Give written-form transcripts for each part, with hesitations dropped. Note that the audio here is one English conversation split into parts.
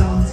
Good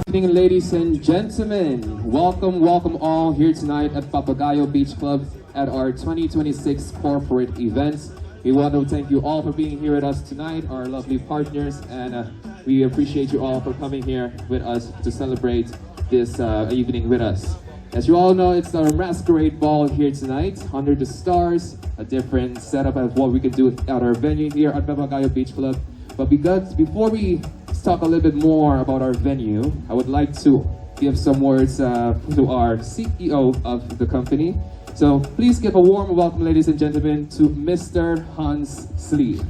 evening, ladies and gentlemen. Welcome all here tonight at Papagayo Beach Club at our 2026 corporate events. We want to thank you all for being here with us tonight, our lovely partners, and we appreciate you all for coming here with us to celebrate this evening with us. As you all know, it's our masquerade ball here tonight, under the stars, a different setup of what we can do at our venue here at Papagayo Beach Club. But before we talk a little bit more about our venue, I would like to give some words to our CEO of the company. So please give a warm welcome, ladies and gentlemen, to Mr. Hans Slee.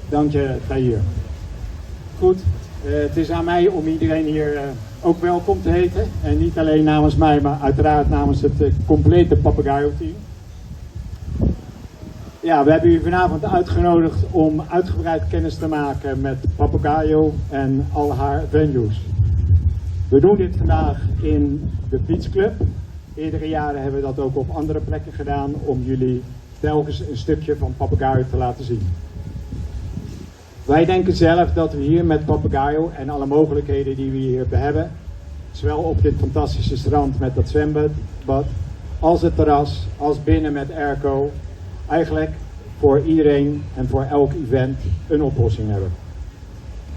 Dank je, Tahir. Goed, het is aan mij om iedereen hier ook welkom te heten. En niet alleen namens mij, maar uiteraard namens het complete Papagayo-team. Ja, we hebben u vanavond uitgenodigd om uitgebreid kennis te maken met Papagayo en al haar venues. We doen dit vandaag in de Beach Club. Eerdere jaren hebben we dat ook op andere plekken gedaan om jullie telkens een stukje van Papagayo te laten zien. Wij denken zelf dat we hier met Papagayo en alle mogelijkheden die we hier hebben, zowel op dit fantastische strand met dat zwembad, als het terras, als binnen met airco, eigenlijk voor iedereen en voor elk event een oplossing hebben.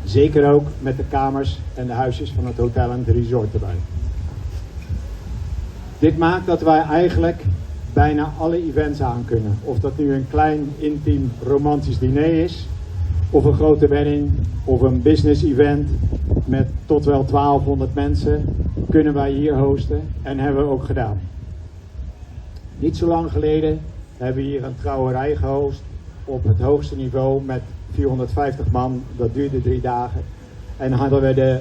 Zeker ook met de kamers en de huisjes van het hotel en het resort erbij. Dit maakt dat wij eigenlijk bijna alle events aan kunnen. Of dat nu een klein, intiem, romantisch diner is, of een grote wedding, of een business event met tot wel 1200 mensen, kunnen wij hier hosten en hebben we ook gedaan. Niet zo lang geleden hebben we hier een trouwerij gehost op het hoogste niveau met 450 man. Dat duurde 3 dagen. En hadden we de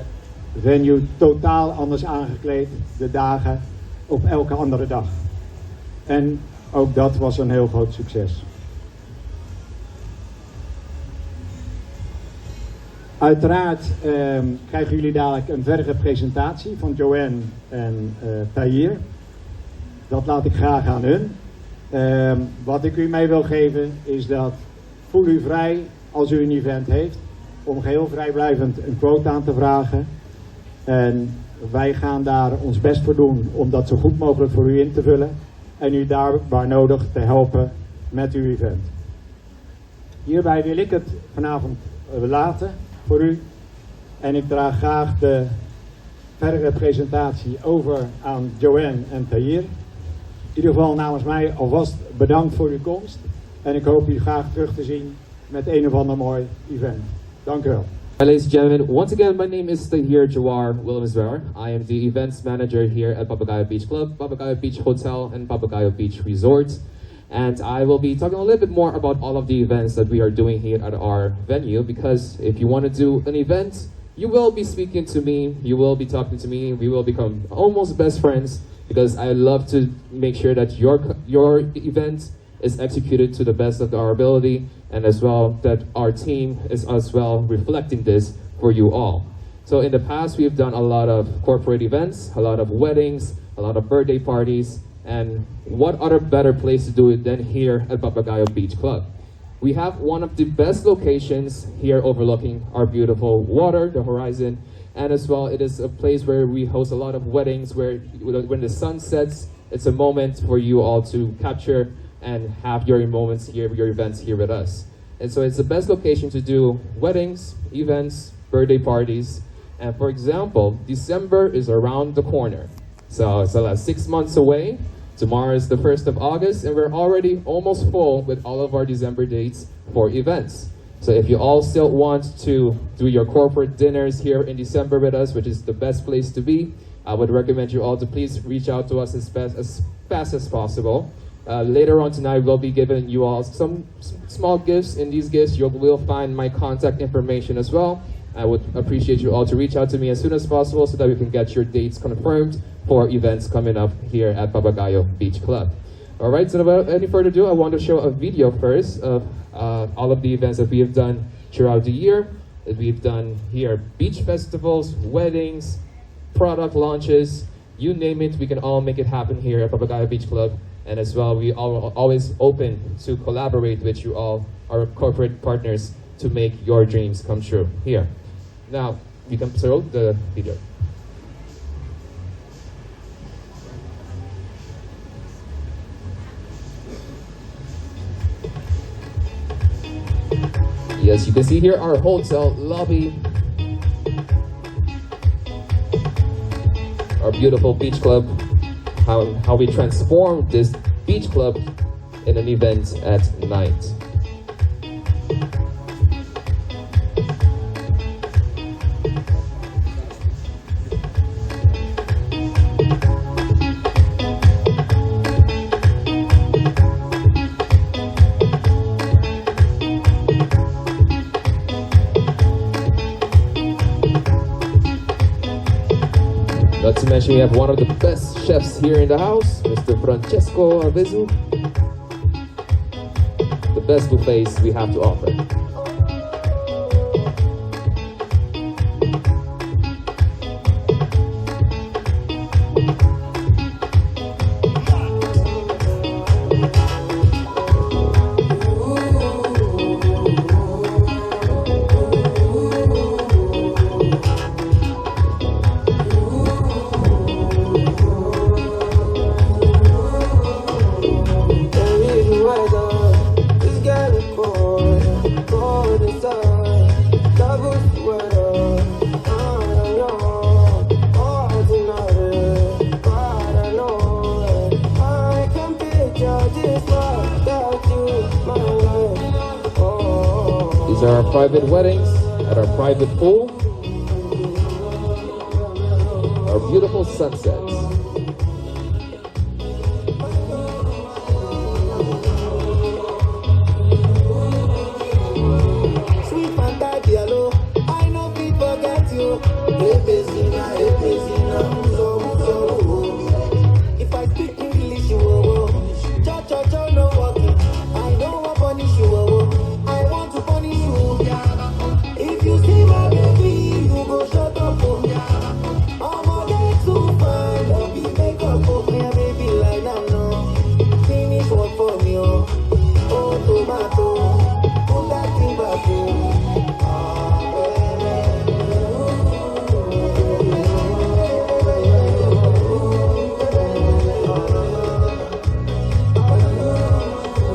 venue totaal anders aangekleed, de dagen op elke andere dag. En ook dat was een heel groot succes. Uiteraard krijgen jullie dadelijk een verdere presentatie van Joanne en Tahir. Dat laat ik graag aan hun. Wat ik u mee wil geven is dat voel u vrij als u een event heeft om geheel vrijblijvend een quote aan te vragen. En wij gaan daar ons best voor doen om dat zo goed mogelijk voor u in te vullen en u daar waar nodig te helpen met uw event. Hierbij wil ik het vanavond laten voor u en ik draag graag de verdere presentatie over aan Joanne en Tahir. In ieder geval namens mij alvast bedankt voor uw komst en ik hoop u graag terug te zien met een of ander mooi event. Dank u wel. Ladies and gentlemen, once again, my name is Tahir Jawar Willemswer. I am the events manager here at Papagayo Beach Club, Papagayo Beach Hotel, and Papagayo Beach Resort. And I will be talking a little bit more about all of the events that we are doing here at our venue, because if you want to do an event, you will be speaking to me, you will be talking to me, we will become almost best friends, because I love to make sure that your event is executed to the best of our ability, and as well that our team is as well reflecting this for you all. So in the past, we've done a lot of corporate events, a lot of weddings, a lot of birthday parties, and what other better place to do it than here at Papagayo Beach Club. We have one of the best locations here overlooking our beautiful water, the horizon, and as well it is a place where we host a lot of weddings where when the sun sets, it's a moment for you all to capture and have your moments here, your events here with us. And so it's the best location to do weddings, events, birthday parties. And for example, December is around the corner. So it's like 6 months away. Tomorrow is the 1st of August, and we're already almost full with all of our December dates for events. So if you all still want to do your corporate dinners here in December with us, which is the best place to be, I would recommend you all to please reach out to us as fast as possible. Later on tonight, we'll be giving you all some small gifts. In these gifts, you will find my contact information as well. I would appreciate you all to reach out to me as soon as possible so that we can get your dates confirmed for events coming up here at Papagayo Beach Club. All right, so without any further ado, I want to show a video first of all of the events that we have done throughout the year. That we've done here, beach festivals, weddings, product launches, You name it, we can all make it happen here at Papagayo Beach Club. And as well, we are always open to collaborate with you all, our corporate partners, to make your dreams come true here. Now, you can throw the video. Yes, you can see here our hotel lobby, our beautiful beach club, how we transformed this beach club in an event at night. Not to mention we have one of the best chefs here in the house, Mr. Francesco Avezu. The best buffets we have to offer. These are our private weddings at our private pool. Our beautiful sunsets. Sweet Papagayo, I know people get you. Hey, Bezina, if I speak English, you will. Cha, no walking. I know what punish you will. I want to punish you. If you see my baby, you go shut up. I'm a get too fine. Don't be make up for me, baby, like now, no. Finish work for me, oh. Oh, tomato. Put that thing back in.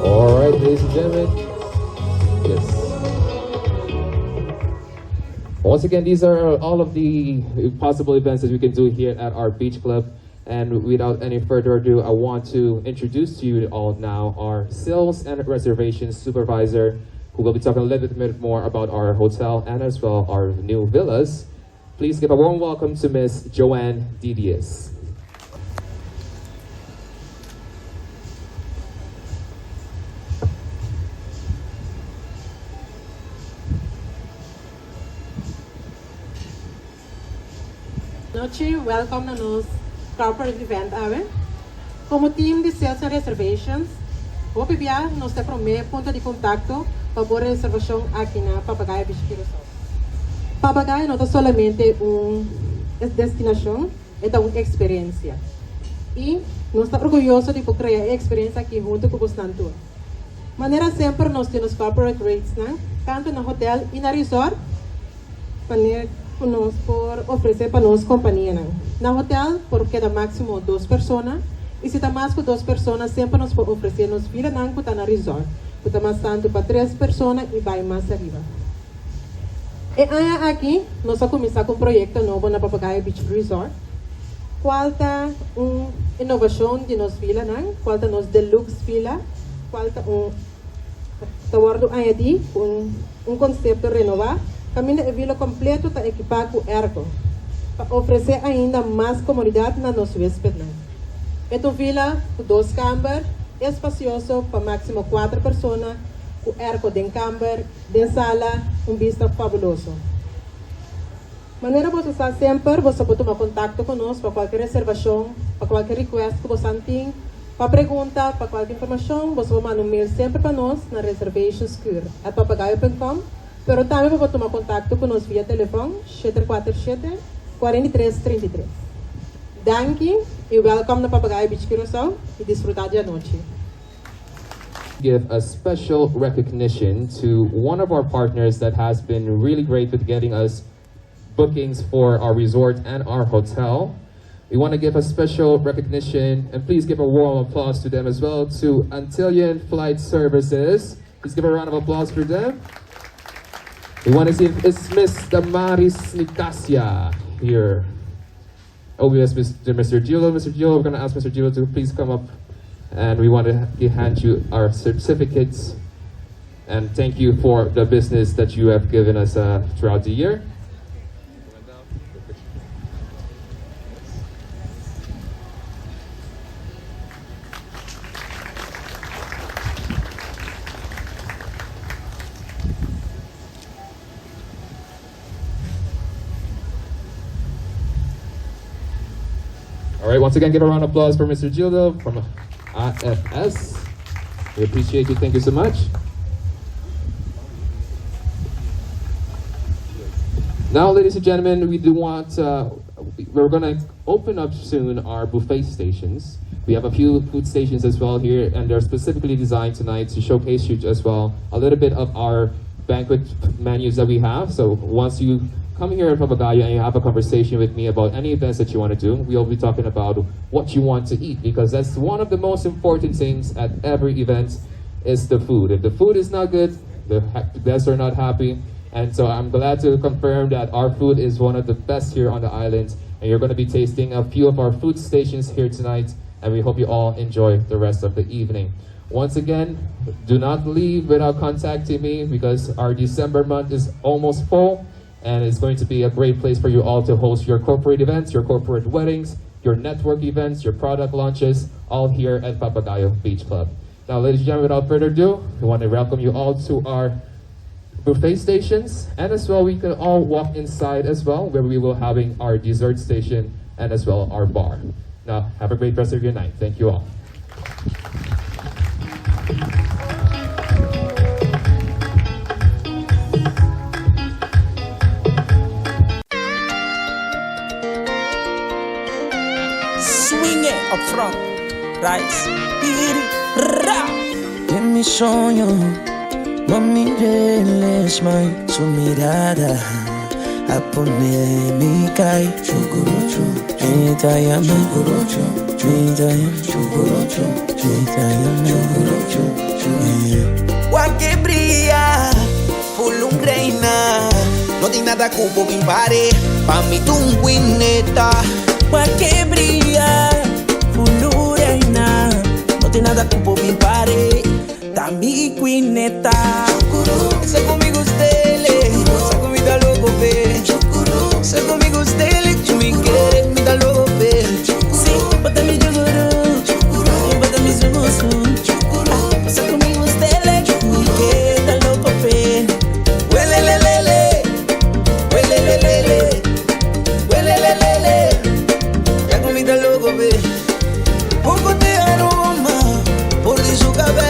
Alright, ladies and gentlemen. Yes. Once again, these are all of the possible events that we can do here at our beach club. And without any further ado, I want to introduce to you all now our sales and reservations supervisor, who will be talking a little bit more about our hotel and as well our new villas. Please give a warm welcome to Miss Joanne Didier. Noche, welcome na nos corporate event ave. Como team de sales and reservations, vou pedir nos ter primeiro ponto de contato para a reservação aqui na Papagayo Beach Club. Papagayo não é somente destinação, é uma experiência. E nós estamos orgulhosos de criar a experiência aqui junto com os tantos. Maneira sempre nós temos corporate rates, né? Tanto no hotel e na resort, por oferecer para nós companhia. No hotel, por cada máximo 2 pessoas, e se está mais que 2 pessoas, sempre nos pode oferecer nos vila não que está na resort. Está mais tanto para 3 pessoas e vai mais arriba. E aqui, nós vamos começar com um projeto novo na Papagayo Beach Resort. Qual está uma inovação de nos vila não? Qual está nos deluxe vila? Qual está añadir um conceito renovado? Caminho de vila completo está equipado com airco, para oferecer ainda mais comodidade na nossa hóspede. É uma vila com 2 câmaras, espacioso para máximo 4 pessoas, com airco de câmara, de sala, vista fabuloso. Maneira você está sempre, você pode tomar contato conosco para qualquer reservação, para qualquer request que você tem, para pergunta, para qualquer informação, você pode mandar um mail sempre para nós na reservationscure@papagayo.com. Pero também pode tomar contato conosco via telefone 747-4333. Danke e welkom naar Papagayo Beach Curacao e desfrutar de noite. Give a special recognition to one of our partners that has been really great with getting us bookings for our resort and our hotel. We want to give a special recognition, and please give a warm applause to them as well, to Antillian Flight Services. Please give a round of applause for them. We want to see if it's Miss Damaris Nicasia here. Oh, we have Mr. Gilo. Mr. Gilo, we're going to ask Mr. Gilo to please come up, and we want to hand you our certificates. And thank you for the business that you have given us throughout the year. All right, once again, give a round of applause for Mr. Gildo from IFS. We appreciate you. Thank you so much. Now, ladies and gentlemen, we do want, we're going to open up soon our buffet stations. We have a few food stations as well here, and they're specifically designed tonight to showcase you as well a little bit of our banquet menus that we have. So once you come here at Papagayo and you have a conversation with me about any events that you want to do, we'll be talking about what you want to eat, because that's one of the most important things at every event is the food. If the food is not good, the guests are not happy. And so I'm glad to confirm that our food is one of the best here on the island, and you're going to be tasting a few of our food stations here tonight, and we hope you all enjoy the rest of the evening. Once again, do not leave without contacting me, because our December month is almost full, and it's going to be a great place for you all to host your corporate events, your corporate weddings, your network events, your product launches, all here at Papagayo Beach Club. Now, ladies and gentlemen, without further ado, we want to welcome you all to our buffet stations, and as well we can all walk inside as well, where we will having our dessert station and as well our bar. Now, have a great rest of your night. Thank you all. Swing it up front, rise, ra. En mi sueño no mires más su mirada, a polémica y chucurucho, mitayame, chucurucho, mitayame, chucurucho, mitayame, chucurucho. Gua que brilla, full un reina, no tiene nada cupo que pare, pa' mí tú un wineta. Gua que brilla, full un reina, no tiene nada cupo que pare. Da mi quineta, se conmigo stelle, se comida loco pe. Se conmigo stelle, tu mi quieres, me da loco pe. Sí, bota mi chukuru, bota mi semoso. Se conmigo stelle, tu mi quieres, da loco pe. Huele le lele, huele le lele, huele le lele. Ya comida loco pe. Poco de aroma, por de su cabello.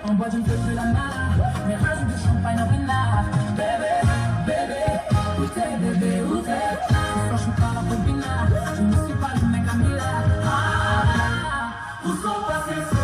On boit d'une feuille de la main, mais rajoute du champagne en pinard. Bébé, bébé, où t'es bébé, où t'es? Ce soir je suis pas la copina, je ne suis pas le mec à Mila. Où sont passés